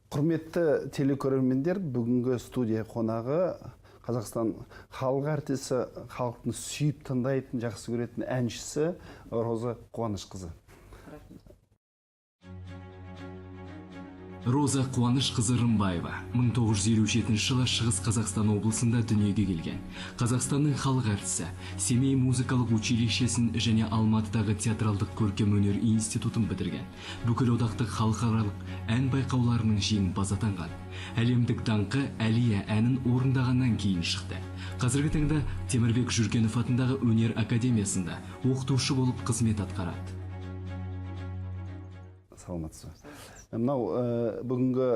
Құрметті телекөрермендер, бүгінгі студия қонағы Қазақстан халық артисі, халықтың сүйіп тыңдайтын, жақсы көретін әншісі Роза Қуанышқызы. Роза Қуанышқызы Рымбаева 1957 жылы Шығыс Қазақстан облысында дүниеге келген. Қазақстанның халық артисі, Семей музыкалық училищесін және Алматыдағы театралдық көркем өнер институтын бітірген. Бүкіл одақтық халықаралық ән байқауларының жеңімпазы атанған. Әлемдік даңқы Әлия әнін орындағаннан кейін шықты. Қазіргі таңда Темірбек Жүргенов атындағы өнер академиясында оқытушы болып қызмет атқарады. Саламатсыз. Мынау бүгінгі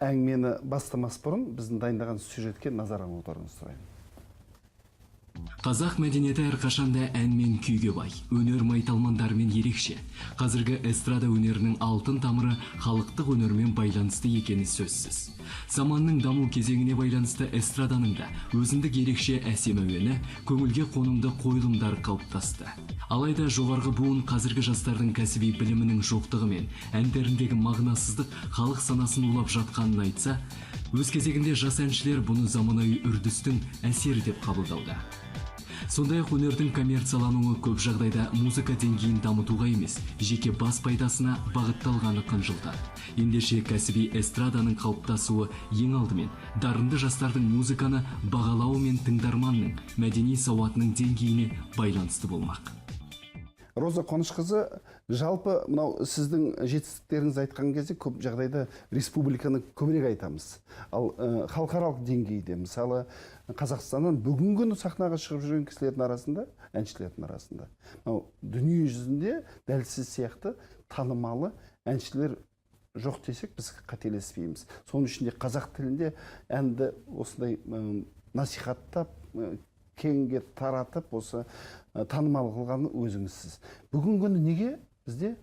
әңгімені бастамас бұрын біздің дайындаған сюжетке назарыңызды аударуыңызды сұраймын. Қазақ мәдениеті әрқашанда ән мен күйге бай, өнер майталмандарымен ерекше. Қазіргі эстрада өнерінің алтын тамыры халықтық өнермен байланысты екені сөзсіз. Заманның даму кезеңіне байланысты эстраданың да өзіндік ерекше әсем әуені, көңілге қонымды қойылымдар қалыптасты. Алайда жоғарғы буын қазіргі жастардың кәсіби білімінің жоқтығы мен әндеріндегі мағынасыздық халық санасын улап жатқанын айтса, өз кезегінде жас әншілер бұны заманауи үрдістің әсері деп қабылдауда. Сондай-ақ өнердің коммерциялануы көп жағдайда музыка деңгейін дамытуға емес, жеке бас пайдасына бағытталғаны қынжылтады. Ендеше кәсіби эстраданың қалыптасуы ең алдымен дарынды жастардың музыканы бағалауы мен тыңдарманның мәдени сауатының деңгейіне байланысты болмақ. Роза Қуанышқызы, жалпы мынау сіздің жетістіктеріңіз айтқан кезде көп жағдайда республиканы көбірек айтамыз. Ал халықаралық деңгейде, мысалы Қазақстаннан бүгінгі күні сахнаға шығып жүрген кісілердің арасында, әншілердің арасында, дүние жүзінде дәл сіз сияқты танымалы әншілер жоқ десек, біз қателеспейміз. Соның ішінде қазақ тілінде әнді осындай насихаттап, кеңге таратып, осы танымал қылған өзіңізсіз. Бүгінгі күні неге бізде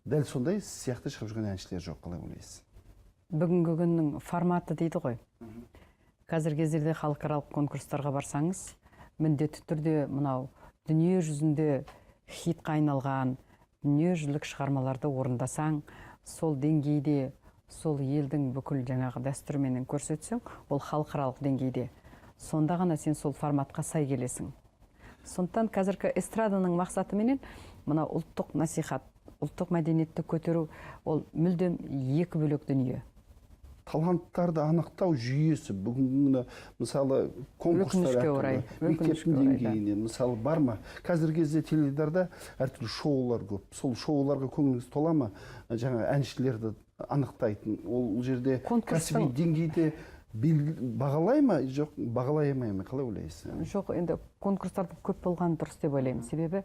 дәл сондай сияқты шығып жүрген әншілер жоқ, қалай ойлайсыз? Бүгінгі күннің форматы дейді ғой. Қазіргі кездерде халықаралық конкурстарға барсаңыз, міндетті түрде мынау дүние жүзінде хитқа айналған дүниежүзілік шығармаларды орындасаң, сол деңгейде, сол елдің бүкіл жаңағы дәстүріменен көрсетсең, ол халықаралық деңгейде. Сонда ғана сен сол форматқа сай келесің. Сондықтан қазіргі эстраданың мақсаты менен мына ұлттық насихат, ұлттық мәдениетті көтеру, ол мүлдем екі бөлек дүние. Таланттарды анықтау жүйесі бүгінгі мысалы конкурстар әртүрлі, мектептің деңгейінен мысалы бар ма? Қазіргі кезде теледидарда әртүрлі шоулар көп. Сол шоуларға көңіліңіз тола ма? Жаңа әншілерді анықтайтын, ол жерде кәсіби деңгейде бағалай ма, жоқ, бағалай алмай ма, қалай ойлайсыз? Жоқ, енді конкурстарды көп болған дұрыс деп ойлаймын. Себебі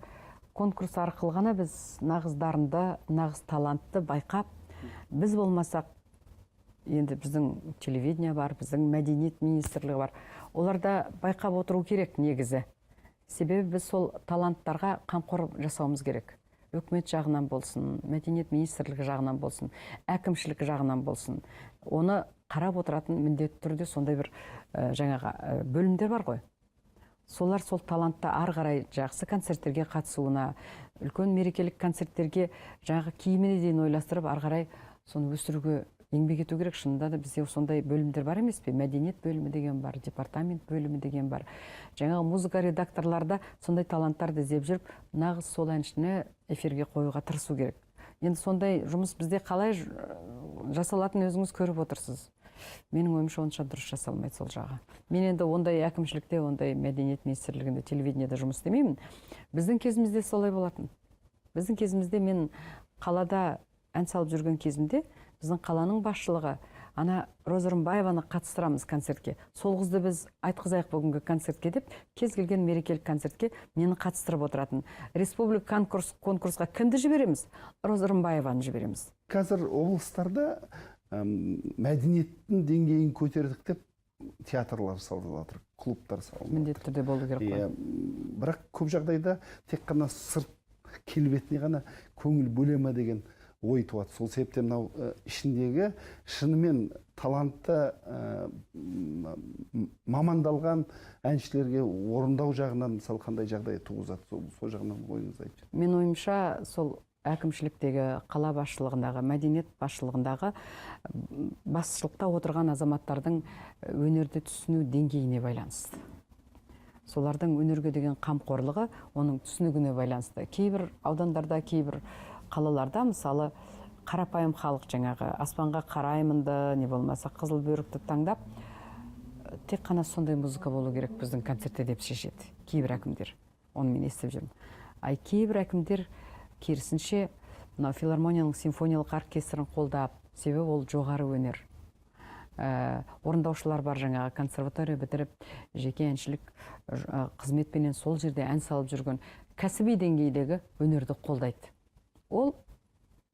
конкурс арқылы ғана біз нағыз дарынды, нағыз талантты байқап, біз болмасақ, енді біздің телевидение бар, біздің мәдениет министрлігі бар. Оларда байқап отыру керек негізі. Себебі біз сол таланттарға қамқор жасауымыз керек. Үкімет жағынан болсын, мәдениет министрлігі жағынан болсын, әкімшілік жағынан болсын. Оны қарап отыратын міндетті түрде сондай бір жаңағы бөлімдер бар ғой. Солар сол талантты ары қарай жақсы концерттерге қатысуына, үлкен мерекелік концерттерге жаңағы киіміне дейін ойластырып, ары қарай соны өсіруге еңбек ету керек. Шынында да бізде сондай бөлімдер бар емес пе? Мәдениет бөлімі деген бар, департамент бөлімі деген бар. Жаңағы музыка редакторларда сондай таланттарды іздеп жүріп, нағыз сол әншіні эфирге қоюға тырысу керек. Енді сондай жұмыс бізде қалай жасалатын өзіңіз көріп отырсыз. Менің ойымша онша дұрыс жасалмайды сол жағы. Мен енді ондай әкімшілікте, ондай мәдениет министрлігінде, телевидениеде жұмыс істемеймін. Біздің кезімізде солай болатын. Біздің кезімізде мен қалада ән салып жүрген кезімде, біздің қаланың басшылығы ана Роза Рымбаеваны қатыстырамыз концертке. Сол қызды біз айтқызайық бүгінгі концертке деп, кез келген мерекелік концертке мені қатыстырып отыратын. Республика конкурсқа кімді жібереміз? Роза Рымбаеваны жібереміз. Қазір облыстарда мәдениеттің деңгейін көтердік деп театрлар салып жатыр, клубтар салып жатыр. Міндетті түрде болу керек қой. Бірақ көп жағдайда тек қана сырт келбетіне ғана көңіл бөлеме деген ой туады. Сол себептен мынау ішіндегі шынымен талантты мамандалған әншілерге орындау жағынан мысалы қандай жағдай туғызады, сол жағынан ойыңызды айтшы. Мен ойымша сол әкімшіліктегі, қала басшылығындағы, мәдениет басшылығындағы басшылықта отырған азаматтардың өнерді түсіну деңгейіне байланысты. Солардың өнерге деген қамқорлығы оның түсінігіне байланысты. Кейбір аудандарда, кейбір қалаларда мысалы қарапайым халық жаңағы аспанға қараймынды, не болмаса қызыл бөрікті таңдап, тек қана сондай музыка болу керек біздің концертте деп шешеді кейбір әкімдер. Оны мен естіп жүрмін. Ай кейбір әкімдер керісінше мына филармонияның симфониялық оркестрін қолдап, себебі ол жоғары өнер. Орындаушылар бар жаңағы консерватория бітіріп, жеке әншілік қызметпенен сол жерде ән салып жүрген кәсіби деңгейдегі өнерді қолдайды. Ол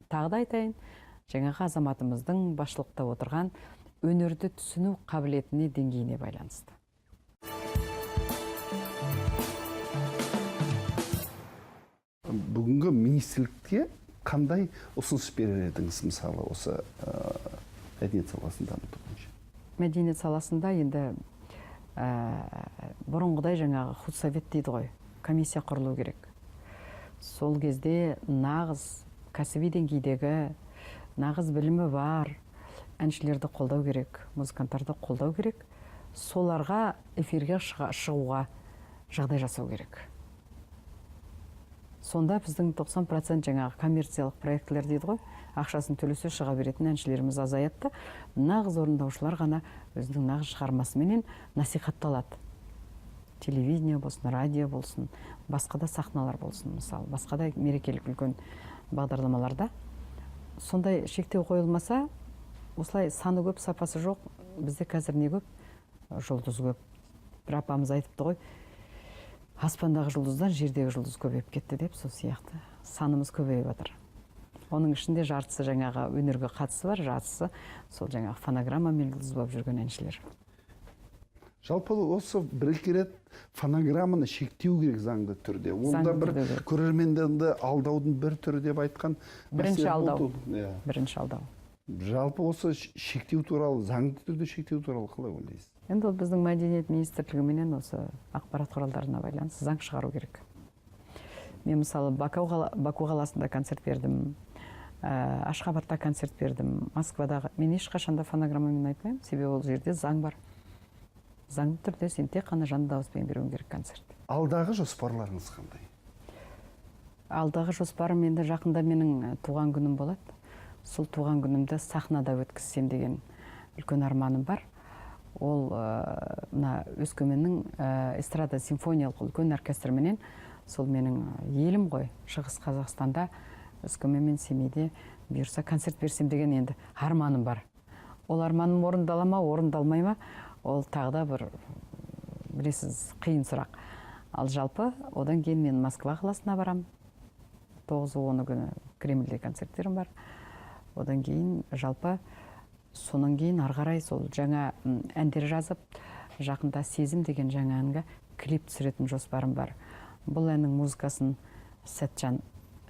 тағы да айтайын, жаңағы азаматымыздың басшылықта отырған өнерді түсіну қабілетіне деңгейіне байланысты. Бүгінгі министрлікке қандай ұсыныс берер едіңіз, мысалы, осы мәдениет саласын дамыту бойынша? Мәдениет саласында енді бұрынғыдай жаңағы худсовет дейді ғой, комиссия құрылу керек. Сол кезде нағыз кәсіби деңгейдегі, нағыз білімі бар әншілерді қолдау керек, музыканттарды қолдау керек. Соларға эфирге шығуға жағдай жасау керек. Сонда біздің 90% жаңағы коммерциялық проектілер дейді ғой, ақшасын төлесе шыға беретін әншілеріміз азаятты. Нағыз орындаушылар ғана өзінің нағыз шығармасыменен насихатталады. Телевидение болсын, радио болсын, басқа да сахналар болсын, мысалы, басқа да мерекелік үлкен бағдарламаларда. Сондай шектеу қойылмаса, осылай саны көп, сапасы жоқ. Бізде қазір не көп? Жұлдыз көп. Бір апамыз айтыпты ғой, аспандағы жұлдыздан жердегі жұлдыз көбейіп кетті деп, сол сияқты санымыз көбейіп жатыр. Оның ішінде жартысы жаңағы өнерге қатысы бар, жартысы сол жаңағы фонограммамен жұлдыз болып жүрген әншілер. Жалпы осы бір-екі рет фонограмманы шектеу керек заңды түрде. Онда бір көрермендерді алдаудың бір түрі деп айтқан. Бірінші алдау. Бірінші алдау. Жалпы осы шектеу туралы, заңды түрде шектеу туралы қалай ойлайсыз? Енді ол біздің мәдениет министрлігіменен осы ақпарат құралдарына байланысты заң шығару керек. Мен мысалы Баку қаласында концерт бердім, Ашхабадта концерт бердім, Москвадағы. Мен ешқашанда фонограммамен айтпаймын, себебі ол жерде заң бар. Заңды түрде сен тек қана жанды дауыспен беруің керек концерт. Алдағы жоспарларыңыз қандай? Алдағы жоспарым енді жақында менің туған күнім болады. Сол туған күнімді сахнада өткізсем деген үлкен арманым бар. Ол мына Өскеменнің эстрада симфониялық үлкен оркестрменен, сол менің елім ғой, Шығыс Қазақстанда, Өскемен мен Семейде бұйырса концерт берсем деген енді арманым бар. Ол арманым орындала ма, орындалмай ма, ол тағы да бір, білесіз, қиын сұрақ. Ал жалпы одан кейін мен Москва қаласына барам. 9-10 күні Кремльде концерттерім бар. Одан кейін жалпы сонан кейін арғарай сол жаңа әндер жазып, жақында Сезім деген жаңа әнге клип түсіретін жоспарым бар. Бұл әннің музыкасын Сәтжан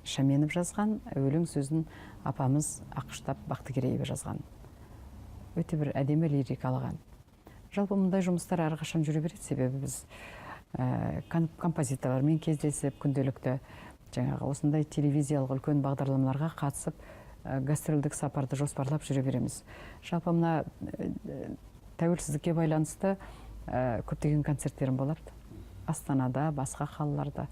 Шаменов жазған, өлең сөзін апамыз Ақұштап Бақтыгереева жазған. Өте бір әдемі лирикалық ән. Жалпы мұндай жұмыстар әрқашан жүре береді, себебі біз композиторлармен кездесіп, күнделікті жаңағы осындай телевизиялық үлкен бағдарламаларға қатысып, гастрольдік сапарды жоспарлап жүре береміз. Жалпы мына тәуелсіздікке байланысты көптеген концерттерім болады. Астанада, басқа қалаларда.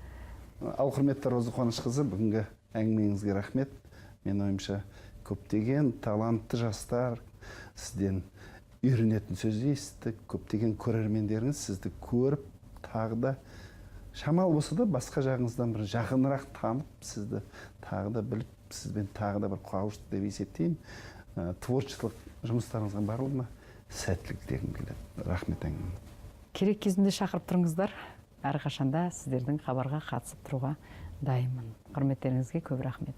Ал құрметті Роза Қуанышқызы, бүгінгі әңгімеңізге рахмет. Мен ойымша көптеген талантты жастар сізден үйренетін сөз естік, көптеген көрермендеріңіз сізді көріп, тағы да шамалы болса да басқа жағыңыздан бір жақынырақ танып, сізді тағы да біліп, сізбен тағы да бір қауышты деп есептеймін. Творчестволық жұмыстарыңызға барлығына сәттілік тілегім келеді. Рахмет әңгіме. Керек кезінде шақырып тұрыңыздар. Әрқашанда сіздердің хабарға қатысып тұруға дайынмын. Құрметтеріңізге көп рахмет.